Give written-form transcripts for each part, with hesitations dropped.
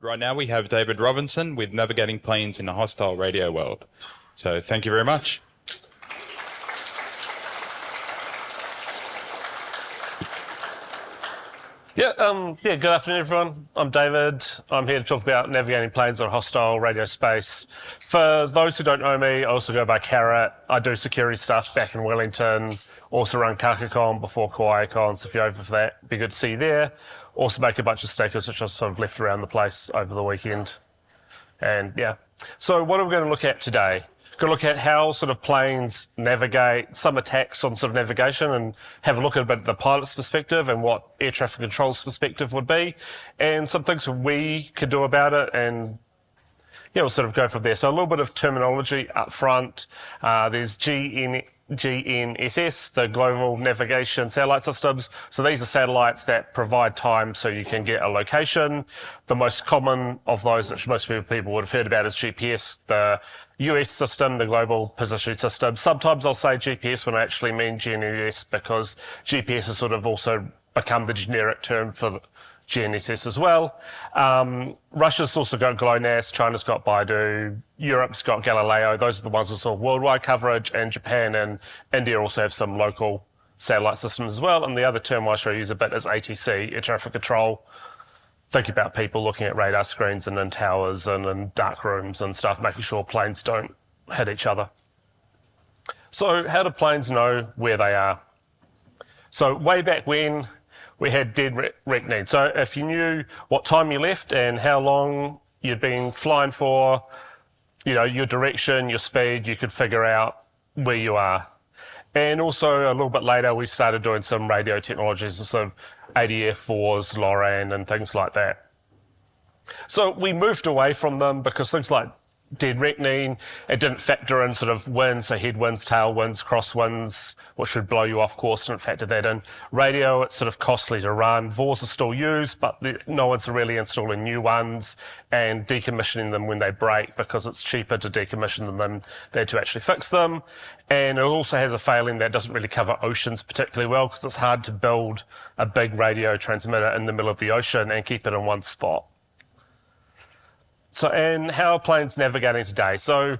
right now we have David Robinson with Navigating Planes in a Hostile Radio World. So thank you very much. Good afternoon, everyone. I'm David. I'm here to talk about navigating planes on hostile radio space. For those who don't know me, I also go by Carrot. I do security stuff back in Wellington. Also run KakaCon before KawaiiCon, so if you're over for that, it'd be good to see you there. Also make a bunch of stickers, which I've sort of left around the place over the weekend. And yeah. So what are we going to look at today? We're going to look at how sort of planes navigate, some attacks on sort of navigation, and have a look at a bit of the pilot's perspective and what air traffic control's perspective would be, and some things we could do about it, and yeah, we'll sort of go from there. So a little bit of terminology up front. There's GNSS, the Global Navigation Satellite Systems. So these are satellites that provide time so you can get a location. The most common of those, which most people would have heard about, is GPS, the US system, the Global Positioning System. Sometimes I'll say GPS when I actually mean GNSS, because GPS has sort of also become the generic term for GNSS as well. Russia's also got GLONASS, China's got Baidu, Europe's got Galileo. Those are the ones with sort of worldwide coverage, and Japan and India also have some local satellite systems as well. And the other term I should use a bit is ATC, air traffic control. Think about people looking at radar screens and in towers and in dark rooms and stuff, making sure planes don't hit each other. So how do planes know where they are? So way back when, we had dead reckoning. So if you knew what time you left and how long you'd been flying for, you know, your direction, your speed, you could figure out where you are. And also a little bit later, we started doing some radio technologies, sort of ADF4s, LORAN, and things like that. So we moved away from them because things like dead reckoning, it didn't factor in sort of winds, so headwinds, tailwinds, crosswinds, which should blow you off course, didn't factor that in. Radio, it's sort of costly to run. VORs are still used, but no one's really installing new ones and decommissioning them when they break, because it's cheaper to decommission them than to actually fix them. And it also has a failing that doesn't really cover oceans particularly well, because it's hard to build a big radio transmitter in the middle of the ocean and keep it in one spot. So, and how are planes navigating today? So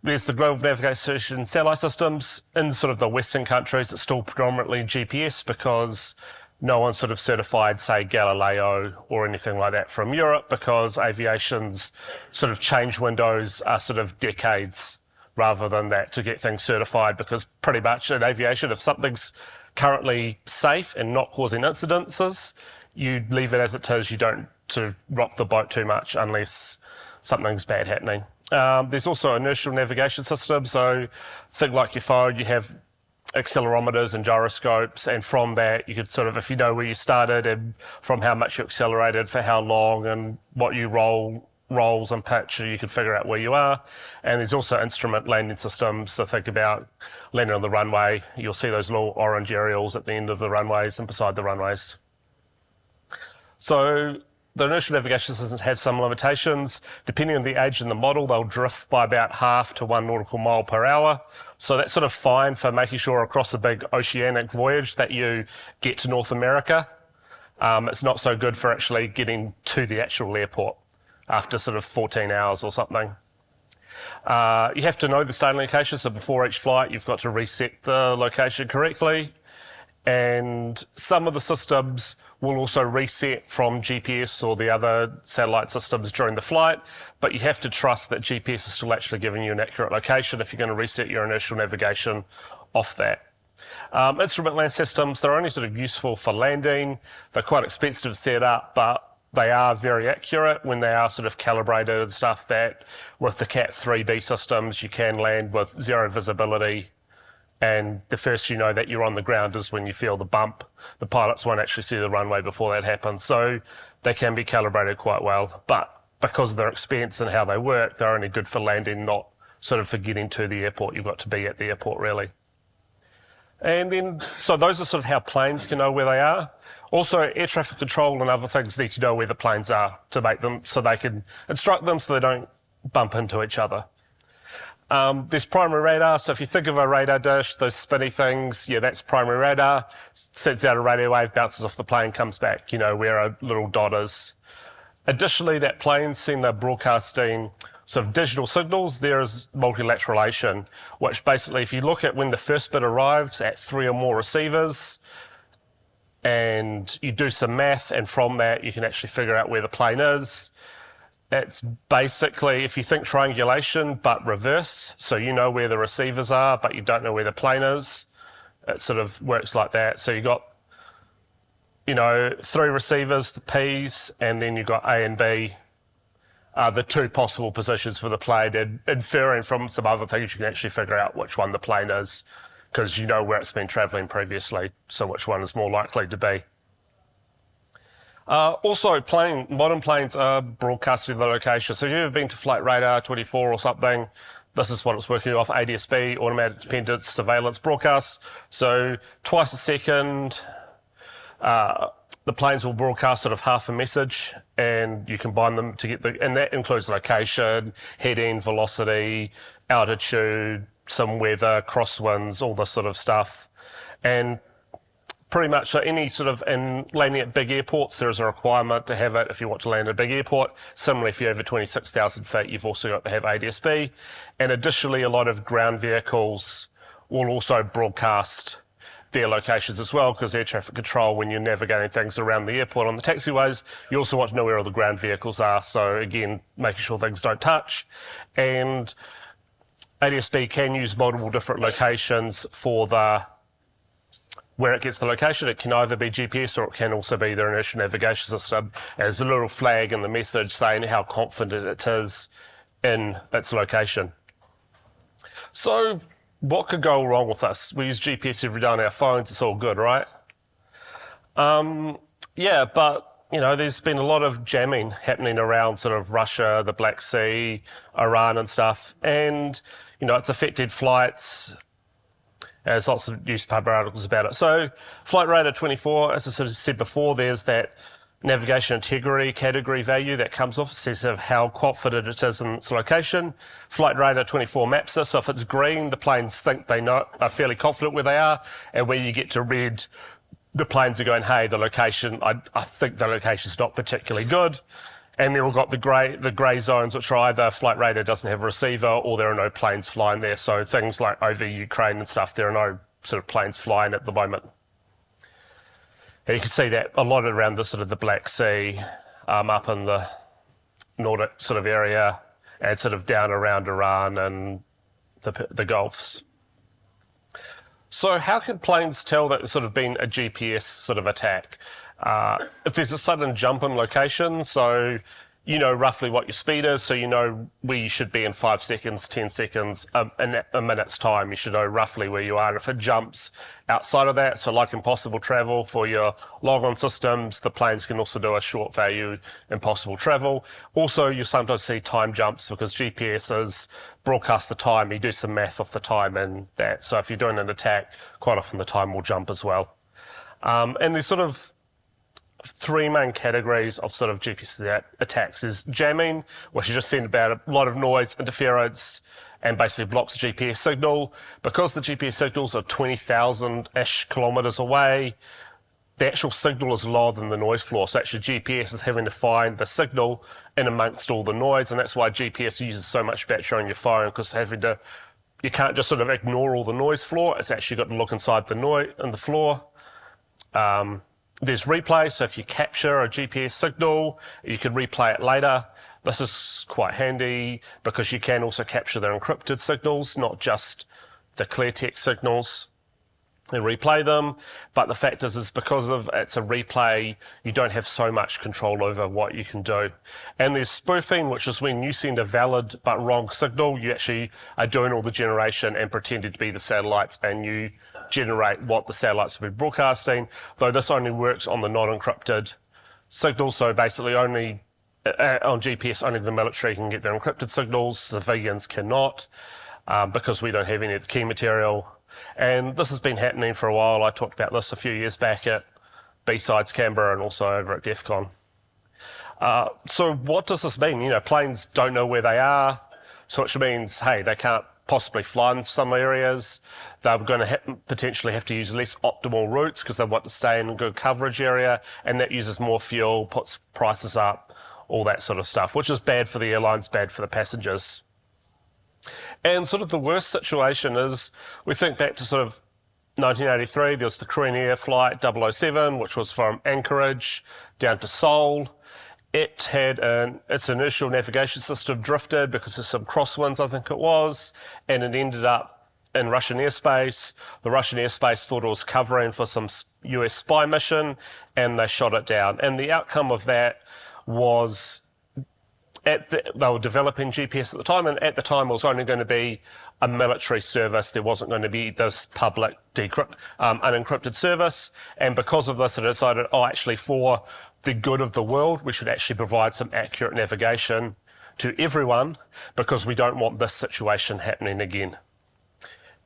there's the Global Navigation Satellite Systems. In sort of the Western countries, it's still predominantly GPS, because no one's sort of certified, say, Galileo or anything like that from Europe, because aviation's sort of change windows are sort of decades rather than that to get things certified, because pretty much in aviation, if something's currently safe and not causing incidences, you leave it as it is. You don't sort of rock the boat too much unless something's bad happening. There's also inertial navigation systems. So think like your phone, you have accelerometers and gyroscopes, and from that you could sort of, if you know where you started and from how much you accelerated for how long and what you rolls and pitch, you can figure out where you are. And there's also instrument landing systems. So think about landing on the runway. You'll see those little orange aerials at the end of the runways and beside the runways. So the inertial navigation systems have some limitations. Depending on the age and the model, they'll drift by about half to 1 nautical mile per hour. So that's sort of fine for making sure across a big oceanic voyage that you get to North America. It's not so good for actually getting to the actual airport after sort of 14 hours or something. You have to know the starting location, so before each flight you've got to reset the location correctly. And some of the systems will also reset from GPS or the other satellite systems during the flight, but you have to trust that GPS is still actually giving you an accurate location if you're going to reset your inertial navigation off that. Instrument land systems, they're only sort of useful for landing. They're quite expensive to set up, but they are very accurate when they are sort of calibrated and stuff. That with the Cat 3B systems, you can land with zero visibility. And the first you know that you're on the ground is when you feel the bump. The pilots won't actually see the runway before that happens. So they can be calibrated quite well. But because of their expense and how they work, they're only good for landing, not sort of for getting to the airport. You've got to be at the airport, really. And then, so those are sort of how planes can know where they are. Also, air traffic control and other things need to know where the planes are to make them, so they can instruct them so they don't bump into each other. There's primary radar. So if you think of a radar dish, those spinny things, yeah, that's primary radar. Sends out a radio wave, bounces off the plane, comes back, you know, where a little dot is. Additionally, that plane, seeing they're broadcasting sort of digital signals, there is multilateralation, which basically, if you look at when the first bit arrives at 3 or more receivers, and you do some math, and from that you can actually figure out where the plane is. It's basically, if you think triangulation, but reverse, so you know where the receivers are, but you don't know where the plane is. It sort of works like that. So you got, 3 receivers, the P's, and then you've got A and B, the 2 possible positions for the plane, and inferring from some other things, you can actually figure out which one the plane is, because you know where it's been travelling previously, so which one is more likely to be. Also, modern planes are broadcasting the location. So if you've ever been to Flight Radar 24 or something, this is what it's working off, ADS-B, Automatic Dependent Surveillance Broadcast. So twice a second, the planes will broadcast sort of half a message, and you combine them to get and that includes location, heading, velocity, altitude, some weather, crosswinds, all this sort of stuff. And pretty much any sort of, in landing at big airports, there is a requirement to have it if you want to land at a big airport. Similarly, if you're over 26,000 feet, you've also got to have ADS-B. And additionally, a lot of ground vehicles will also broadcast their locations as well, because air traffic control, when you're navigating things around the airport on the taxiways, you also want to know where all the ground vehicles are. So again, making sure things don't touch. And ADS-B can use multiple different locations for where it gets the location. It can either be GPS or it can also be their inertial navigation system. And there's a little flag in the message saying how confident it is in its location. So what could go wrong with this? We use GPS every day on our phones. It's all good, right? Yeah, but there's been a lot of jamming happening around sort of Russia, the Black Sea, Iran and stuff. And, it's affected flights. There's lots of newspaper articles about it. So Flight Radar 24, as I sort of said before, there's that navigation integrity category value that comes off. It says of how confident it is in its location. Flight Radar 24 maps this. So if it's green, the planes think they are fairly confident where they are. And where you get to red, the planes are going, hey, the location, I think the location's not particularly good. And then we've got the grey zones, which are either Flight Radar doesn't have a receiver or there are no planes flying there. So things like over Ukraine and stuff, there are no sort of planes flying at the moment. And you can see that a lot around the sort of the Black Sea, up in the Nordic sort of area, and sort of down around Iran and the Gulfs. So how can planes tell that there's sort of been a GPS sort of attack? If there's a sudden jump in location, so you know roughly what your speed is, so you know where you should be in 5 seconds, 10 seconds, in a minute's time, you should know roughly where you are. And if it jumps outside of that, so like impossible travel for your log-on systems, the planes can also do a short value impossible travel. Also, you sometimes see time jumps because GPS is broadcast the time, you do some math off the time and that. So if you're doing an attack, quite often the time will jump as well. And there's sort of 3 main categories of sort of GPS attacks. Is jamming, which you just send about a lot of noise, interference, and basically blocks the GPS signal. Because the GPS signals are 20,000-ish kilometres away, the actual signal is lower than the noise floor. So actually GPS is having to find the signal in amongst all the noise, and that's why GPS uses so much battery on your phone, because you can't just sort of ignore all the noise floor. It's actually got to look inside the noise in the floor. There's replay, so if you capture a GPS signal, you can replay it later. This is quite handy because you can also capture the encrypted signals, not just the clear text signals, and replay them. But the fact is because it's a replay, you don't have so much control over what you can do. And there's spoofing, which is when you send a valid but wrong signal, you actually are doing all the generation and pretending to be the satellites, and you generate what the satellites will be broadcasting, though this only works on the non-encrypted signals. So basically only on GPS, only the military can get their encrypted signals, civilians cannot, because we don't have any of the key material. And this has been happening for a while. I talked about this a few years back at BSides Canberra and also over at DEF CON. So what does this mean? Planes don't know where they are, so which means, hey, they can't possibly fly in some areas. They're going to potentially have to use less optimal routes because they want to stay in a good coverage area, and that uses more fuel, puts prices up, all that sort of stuff, which is bad for the airlines, bad for the passengers. And sort of the worst situation is, we think back to sort of 1983, there was the Korean Air Flight 007, which was from Anchorage down to Seoul. It had its initial navigation system drifted because of some crosswinds, I think it was, and it ended up in Russian airspace. The Russian airspace thought it was covering for some US spy mission, and they shot it down. And the outcome of that was, they were developing GPS at the time, and at the time it was only going to be a military service. There wasn't going to be this public unencrypted service. And because of this, they decided, actually for the good of the world, we should actually provide some accurate navigation to everyone, because we don't want this situation happening again.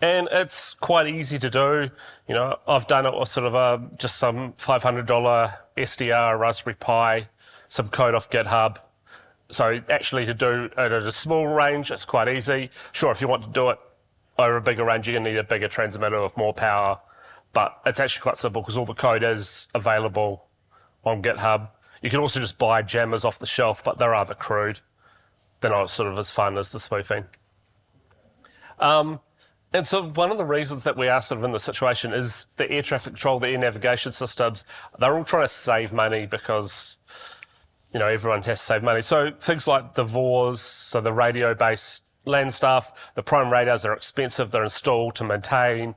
And it's quite easy to do. You know, I've done it with sort of just some $500 SDR, Raspberry Pi, some code off GitHub. So actually to do it at a small range, it's quite easy. Sure, if you want to do it over a bigger range, you're going to need a bigger transmitter with more power. But it's actually quite simple because all the code is available on GitHub. You can also just buy jammers off the shelf, but they're rather crude. They're not sort of as fun as the spoofing. And so one of the reasons that we are sort of in this situation is the air traffic control, the air navigation systems, they're all trying to save money because, you know, everyone has to save money. So things like the VORs, so the radio-based land stuff, the prime radars are expensive, they're installed to maintain.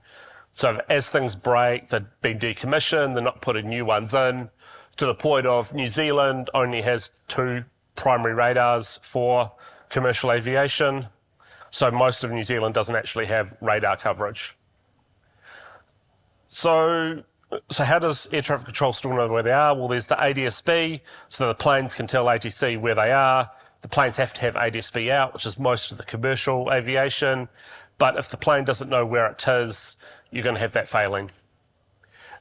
So as things break, they've been decommissioned, they're not putting new ones in, to the point of New Zealand only has 2 primary radars for commercial aviation. So most of New Zealand doesn't actually have radar coverage. So how does air traffic control still know where they are? Well, there's the ADSB, so the planes can tell ATC where they are. The planes have to have ADSB out, which is most of the commercial aviation. But if the plane doesn't know where it is, you're going to have that failing.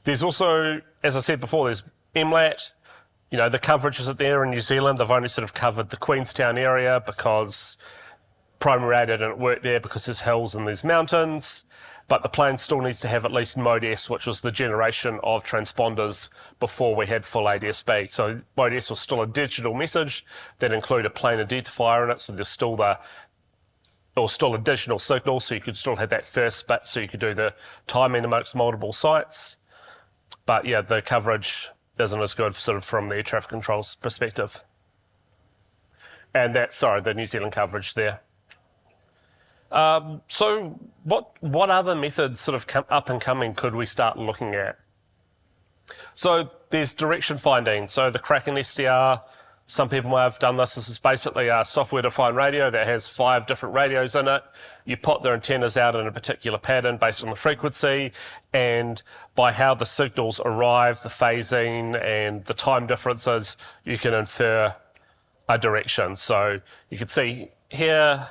There's also, as I said before, there's MLAT. You know, the coverage isn't there in New Zealand. They've only sort of covered the Queenstown area because primary radar didn't work there because there's hills and there's mountains. But the plane still needs to have at least Mode S, which was the generation of transponders before we had full ADSB. So Mode S was still a digital message that included a plane identifier in it. So there's still still a digital signal, so you could still have that first bit, so you could do the timing amongst multiple sites. But yeah, the coverage isn't as good sort of from the air traffic control's perspective. And the New Zealand coverage there. So what other methods sort of up and coming could we start looking at? So there's direction finding. So the Kraken SDR, some people may have done this. This is basically a software-defined radio that has 5 different radios in it. You put their antennas out in a particular pattern based on the frequency, and by how the signals arrive, the phasing and the time differences, you can infer a direction. So you can see here,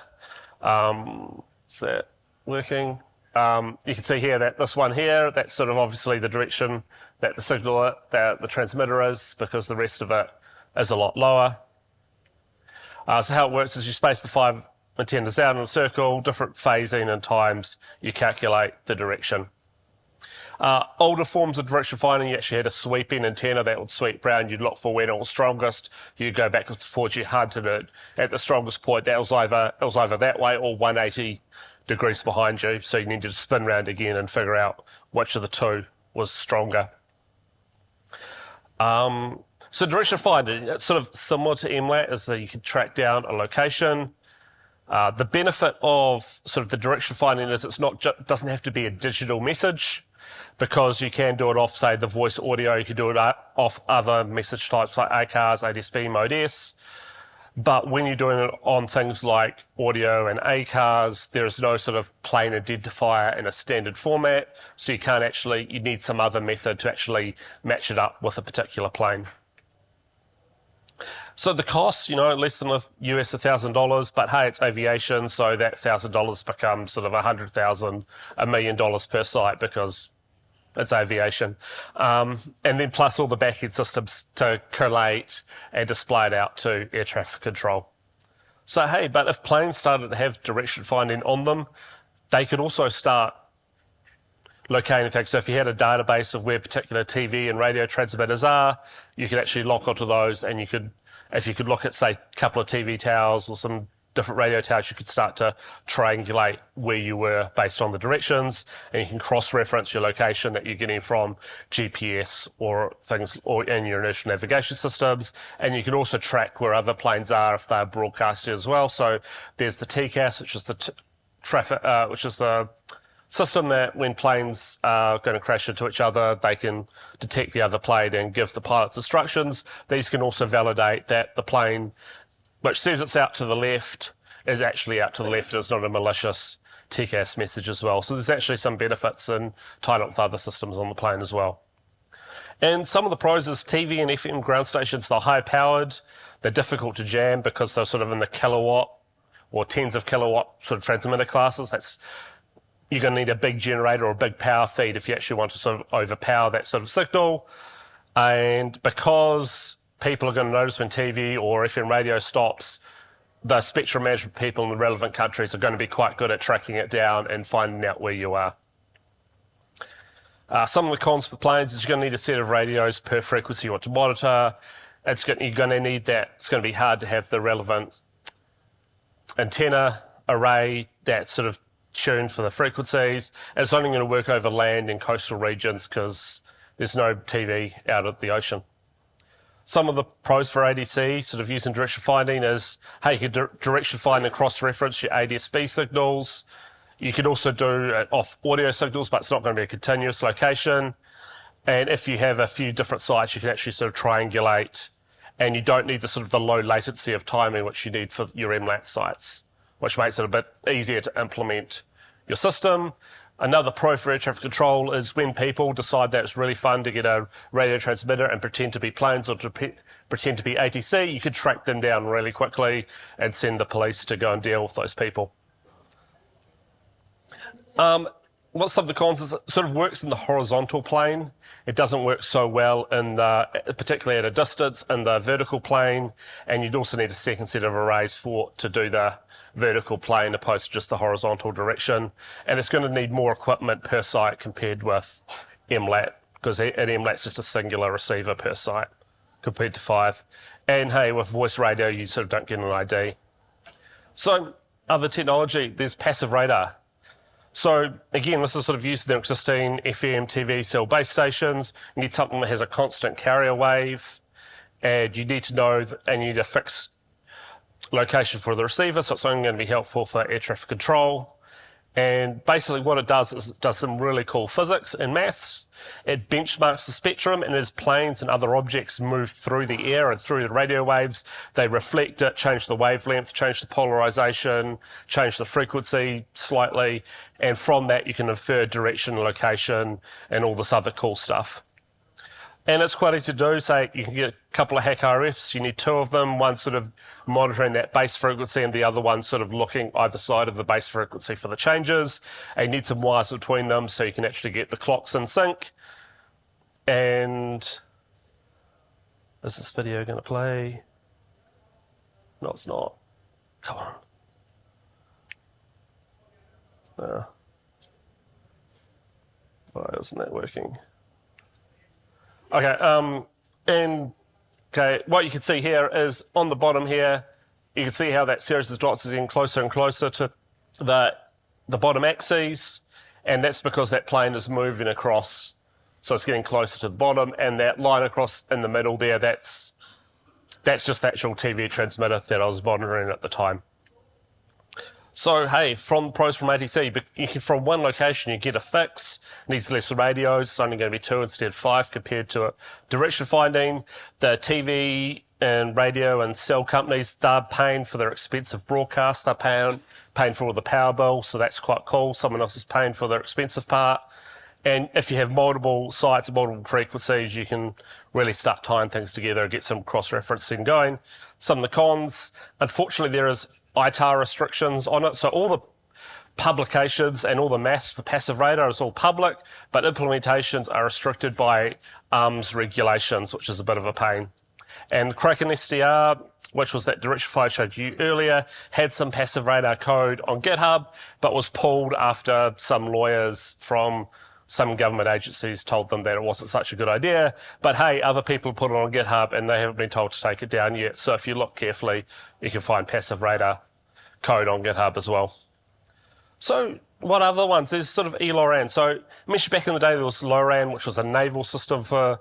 is that working? You can see here that this one here, that's sort of obviously the direction that the signal, that the transmitter is, because the rest of it is a lot lower. So how it works is you space the 5 antennas out in a circle, different phasing and times, you calculate the direction. Older forms of direction finding, you actually had a sweeping antenna that would sweep round. You'd look for when it was strongest. You'd go backwards and forwards. You hunted it at the strongest point. It was either that way or 180 degrees behind you. So you needed to spin round again and figure out which of the 2 was stronger. So direction finding, it's sort of similar to MLAT, is that you can track down a location. The benefit of sort of the direction finding is it's not doesn't have to be a digital message, because you can do it off, say, the voice audio. You can do it off other message types like ACARS, ADSB, Mode S. But when you're doing it on things like audio and ACARS, there is no sort of plane identifier in a standard format. So you need some other method to actually match it up with a particular plane. So the cost, less than $1,000, but hey, it's aviation, so that $1,000 becomes sort of $100,000, $1 million per site, because it's aviation. And then plus all the back-end systems to collate and display it out to air traffic control. So hey, but if planes started to have direction finding on them, they could also start locating. In fact, so if you had a database of where particular TV and radio transmitters are, you could actually lock onto those, and you could if you could look at, say, a couple of TV towers or some different radio towers, you could start to triangulate where you were based on the directions, and you can cross-reference your location that you're getting from GPS or things, or in your inertial navigation systems, and you can also track where other planes are if they're broadcasting as well. So there's the TCAS, which is the which is the system that when planes are going to crash into each other, they can detect the other plane and give the pilots instructions. These can also validate that the plane, which says it's out to the left, is actually out to the left, and it's not a malicious TCAS message as well. So there's actually some benefits in tying up with other systems on the plane as well. And some of the pros is TV and FM ground stations, they're high powered, they're difficult to jam because they're sort of in the kilowatt or tens of kilowatt sort of transmitter classes. You're going to need a big generator or a big power feed if you actually want to sort of overpower that sort of signal. And because people are going to notice when TV or FM radio stops, the spectrum management people in the relevant countries are going to be quite good at tracking it down and finding out where you are. Some of the cons for planes is you're going to need a set of radios per frequency you want to monitor. You're going to need that. It's going to be hard to have the relevant antenna array that's sort of tuned for the frequencies, and it's only going to work over land in coastal regions because there's no TV out at the ocean. Some of the pros for ADC, sort of using direction finding, is, hey, you can direction find and cross-reference your ADS-B signals. You could also do it off audio signals, but it's not going to be a continuous location. And if you have a few different sites, you can actually sort of triangulate, and you don't need the sort of the low latency of timing which you need for your MLAT sites, which makes it a bit easier to implement your system. Another pro for air traffic control is when people decide that it's really fun to get a radio transmitter and pretend to be planes or to pretend to be ATC, you could track them down really quickly and send the police to go and deal with those people. What's some of the cons is it sort of works in the horizontal plane. It doesn't work so well in particularly at a distance in the vertical plane, and you'd also need a second set of arrays to do the vertical plane opposed to just the horizontal direction. And it's going to need more equipment per site compared with MLAT, because at MLAT it's just a singular receiver per site compared to 5. And hey, with voice radio, you sort of don't get an ID. So other technology, there's passive radar. So again, this is sort of used in their existing FM, TV, cell base stations. You need something that has a constant carrier wave, and you need to know and you need a fixed location for the receiver, so it's only going to be helpful for air traffic control. And basically what it does is it does some really cool physics and maths. It benchmarks the spectrum, and as planes and other objects move through the air and through the radio waves, they reflect it, change the wavelength, change the polarization, change the frequency slightly, and from that you can infer direction, location, and all this other cool stuff. And it's quite easy to do. Say you can get a couple of hack RFs. You need 2 of them, one sort of monitoring that base frequency and the other one sort of looking either side of the base frequency for the changes. And you need some wires between them so you can actually get the clocks in sync. And is this video going to play? No, it's not. Come on. Why isn't that working? Okay, what you can see here is on the bottom here, you can see how that series of dots is getting closer and closer to the bottom axes, and that's because that plane is moving across, so it's getting closer to the bottom, and that line across in the middle there, that's just the actual TV transmitter that I was monitoring at the time. So, hey, from pros from ATC, but you can, from one location, you get a fix. It needs less radios. It's only going to be 2 instead of 5 compared to direction finding. The TV and radio and cell companies, they're paying for their expensive broadcast. They're paying for all the power bill, so that's quite cool. Someone else is paying for their expensive part. And if you have multiple sites and multiple frequencies, you can really start tying things together and get some cross-referencing going. Some of the cons, unfortunately, there is ITAR restrictions on it. So all the publications and all the maths for passive radar is all public, but implementations are restricted by ARMS regulations, which is a bit of a pain. And the Kraken SDR, which was that direction file I showed you earlier, had some passive radar code on GitHub, but was pulled after some lawyers from Some government agencies told them that it wasn't such a good idea, but hey, other people put it on GitHub and they haven't been told to take it down yet. So if you look carefully, you can find passive radar code on GitHub as well. So what other ones? There's sort of ELORAN. So I mentioned back in the day there was LORAN, which was a naval system for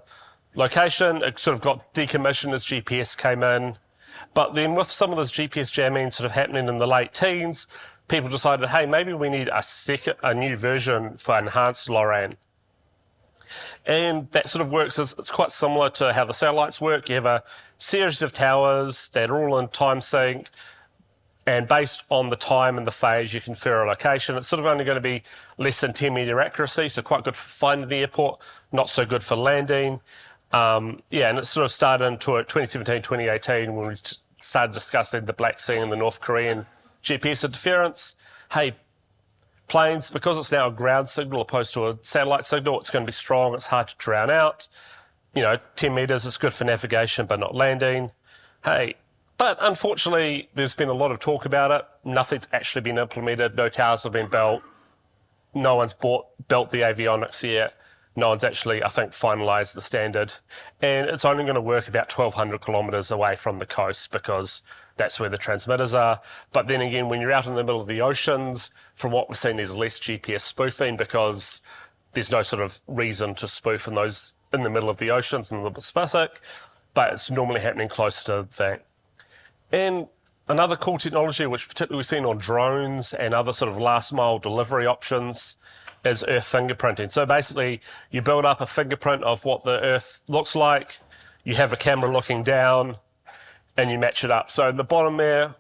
location. It sort of got decommissioned as GPS came in. But then with some of this GPS jamming sort of happening in the late teens, people decided, hey, maybe we need a new version for enhanced LORAN. And that sort of works as, it's quite similar to how the satellites work. You have a series of towers that are all in time sync, and based on the time and the phase, you confer a location. It's sort of only going to be less than 10 metre accuracy, so quite good for finding the airport, not so good for landing. And it sort of started into 2017, 2018 when we started discussing the Black Sea and the North Korean GPS interference. Hey, planes, because it's now a ground signal opposed to a satellite signal, it's going to be strong, it's hard to drown out. 10 metres is good for navigation but not landing. Hey, but unfortunately, there's been a lot of talk about it. Nothing's actually been implemented. No towers have been built. No one's built the avionics yet. No one's actually, I think, finalised the standard. And it's only going to work about 1,200 kilometres away from the coast because that's where the transmitters are. But then again, when you're out in the middle of the oceans, from what we're seeing, there's less GPS spoofing because there's no sort of reason to spoof in the middle of the oceans in the Pacific. But it's normally happening close to that. And another cool technology, which particularly we've seen on drones and other sort of last mile delivery options, is Earth fingerprinting. So basically, you build up a fingerprint of what the Earth looks like, you have a camera looking down, and you match it up. So in the bottom there,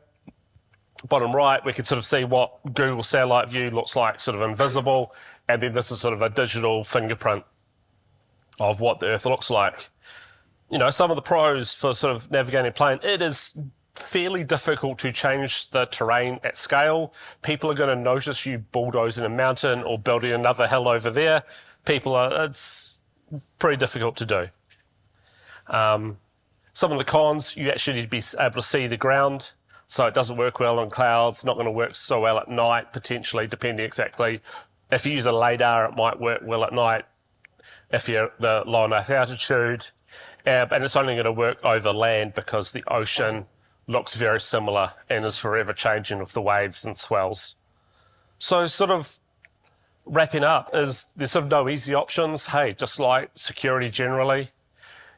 bottom right, we can sort of see what Google satellite view looks like, sort of invisible, and then this is sort of a digital fingerprint of what the Earth looks like. Some of the pros for sort of navigating a plane, it is fairly difficult to change the terrain at scale. People are going to notice you bulldozing a mountain or building another hill over there. It's pretty difficult to do. Some of the cons, you actually need to be able to see the ground. So it doesn't work well on clouds, not going to work so well at night, potentially, depending exactly. If you use a radar, it might work well at night if you're at the low enough altitude. And it's only going to work over land because the ocean looks very similar and is forever changing with the waves and swells. So sort of wrapping up is there's sort of no easy options. Hey, just like security generally.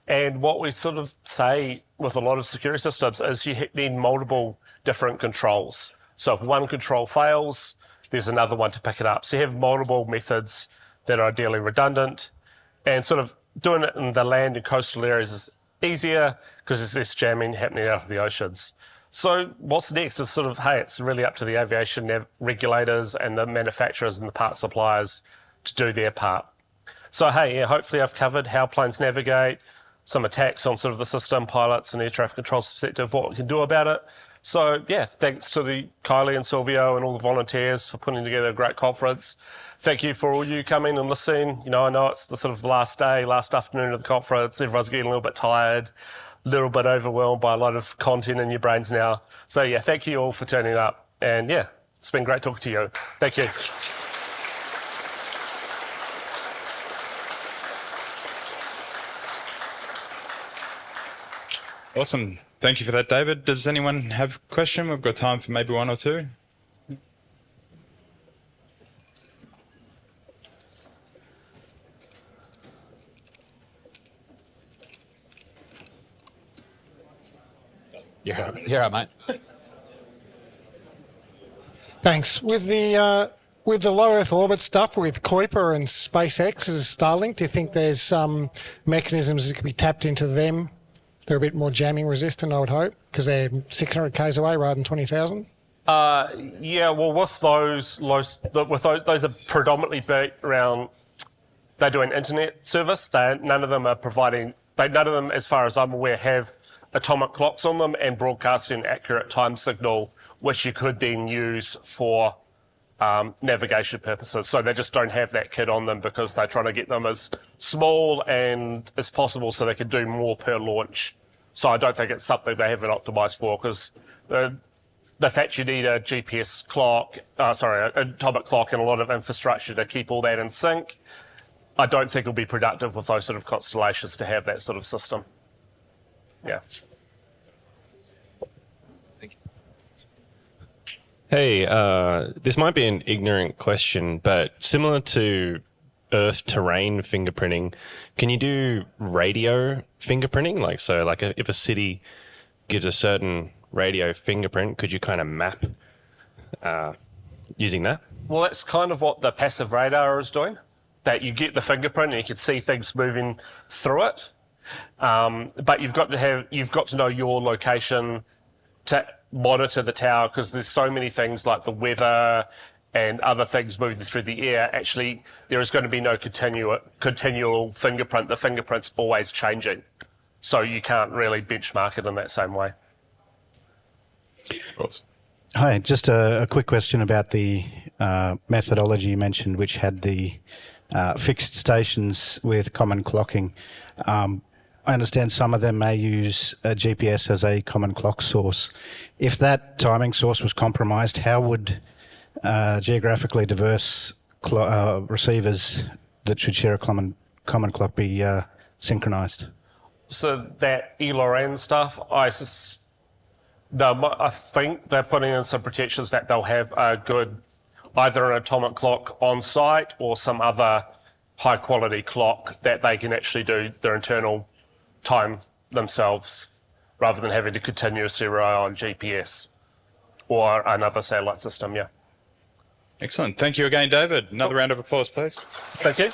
And what we sort of say with a lot of security systems is you need multiple different controls. So if one control fails, there's another one to pick it up. So you have multiple methods that are ideally redundant, and sort of doing it in the land and coastal areas is easier because there's less jamming happening out of the oceans. So what's next is sort of, hey, it's really up to the aviation regulators and the manufacturers and the part suppliers to do their part. So, hey, hopefully I've covered how planes navigate, some attacks on sort of the system, pilots and air traffic control perspective, what we can do about it. So, thanks to Kylie and Silvio and all the volunteers for putting together a great conference. Thank you for all you coming and listening. I know it's the sort of last afternoon of the conference. Everyone's getting a little bit tired, a little bit overwhelmed by a lot of content in your brains now. So, thank you all for turning up. And, it's been great talking to you. Thank you. Awesome. Thank you for that, David. Does anyone have a question? We've got time for maybe one or two. You're right, mate. Thanks. With the low Earth orbit stuff with Kuiper and SpaceX's Starlink, do you think there's some mechanisms that could be tapped into them? They're a bit more jamming resistant, I would hope, because they're 600 k's away rather than 20,000. Well, with those are predominantly built around. They're doing internet service. None of them are providing. None of them, as far as I'm aware, have atomic clocks on them and broadcasting an accurate time signal, which you could then use for navigation purposes. So they just don't have that kit on them because they're trying to get them as small and as possible so they can do more per launch. So I don't think it's something they haven't optimised for because the fact you need a GPS clock, an atomic clock and a lot of infrastructure to keep all that in sync I don't think it'll be productive with those sort of constellations to have that sort of system. Yeah. Hey, this might be an ignorant question, but similar to Earth terrain fingerprinting, can you do radio fingerprinting? Like if a city gives a certain radio fingerprint, could you kind of map using that? Well, that's kind of what the passive radar is doing, that you get the fingerprint and you can see things moving through it. But you've got to know your location to monitor the tower, because there's so many things like the weather and other things moving through the air. Actually, there is going to be no continual fingerprint. The fingerprint's always changing. So you can't really benchmark it in that same way. Of course. Hi, just a quick question about the methodology you mentioned, which had the fixed stations with common clocking. I understand some of them may use a GPS as a common clock source. If that timing source was compromised, how would geographically diverse receivers that should share a common clock be synchronized? So that ELORN stuff, I think they're putting in some protections that they'll have a good, either an atomic clock on site or some other high quality clock that they can actually do their internal time themselves, rather than having to continuously rely on GPS or another satellite system. Yeah. Excellent. Thank you again, David. Another round of applause, please. Thank you.